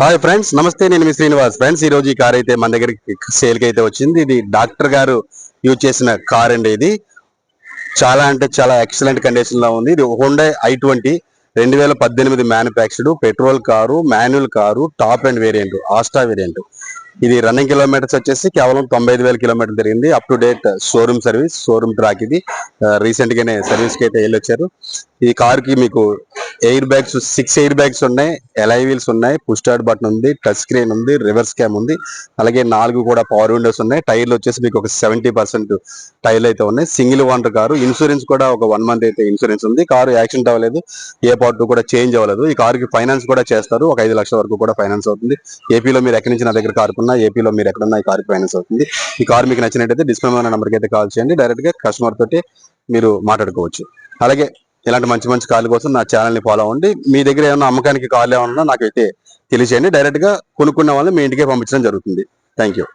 Hi friends, నమస్తే. నేను మీ Srinivas. Friends, ఈ రోజు ఈ కార్ అయితే మన దగ్గరికి సేల్ కి అయితే వచ్చింది. ఇది డాక్టర్ గారు యూజ్ చేసిన కార్ అండి. ఇది చాలా అంటే చాలా ఎక్సలెంట్ కండిషన్ లో ఉంది. ఇది Honda i20 2018 manufactured petrol car, manual car, top and variant, Asta variant. ఇది రన్నింగ్ కిలోమీటర్స్ వచ్చేసి కేవలం 95,000 కిలోమీటర్లు తిరిగింది. Up to date showroom service, showroom track. ఇది రీసెంట్ గానే సర్వీస్ కి అయితే వెళ్ళొచ్చారు. ఈ కార్ కి మీకు ఎయిర్ బ్యాగ్స్ 6 ఎయిర్ బ్యాగ్స్ ఉన్నాయి, ఎలై వీల్స్ ఉన్నాయి, పుష్ స్టార్ట్ బటన్ ఉంది, టచ్ స్క్రీన్ ఉంది, రివర్స్ క్యామ్ ఉంది, అలాగే 4 కూడా పవర్ విండోస్ ఉన్నాయి. టైర్లు వచ్చేసి మీకు ఒక 70% టైర్లు అయితే ఉన్నాయి. Single owner car. ఇన్సూరెన్స్ కూడా ఒక 1 మంత్ అయితే ఇన్సూరెన్స్ ఉంది. కారు యాక్సిడెంట్ అవ్వలేదు, ఏ పార్ట్ కూడా చేంజ్ అవ్వలేదు. ఈ కారుకి ఫైనాన్స్ కూడా చేస్తారు. ఒక 5 లక్షల వరకు కూడా ఫైనాన్స్ అవుతుంది. ఏపీలో మీరు ఎక్కడి నుంచి నా దగ్గర కారు కొన్నా, ఏపీలో మీరు ఎక్కడున్నా ఈ కారుకి ఫైనాన్స్ అవుతుంది. ఈ కారు మీకు నచ్చినట్టయితే డిస్ప్లే ఉన్న నెంబర్కి అయితే కాల్ చేయండి. డైరెక్ట్ గా కస్టమర్ తోటి మీరు మాట్లాడుకోవచ్చు. అలాగే ఇలాంటి మంచి మంచి కార్ల కోసం నా ఛానల్ ని ఫాలో అవ్వండి. మీ దగ్గర ఏమైనా అమ్మకానికి కార్లు ఏమన్నా నాకైతే తెలియజేయండి. డైరెక్ట్ గా కొనుక్కున్న వాళ్ళని మీ ఇంటికే పంపించడం జరుగుతుంది. Thank you.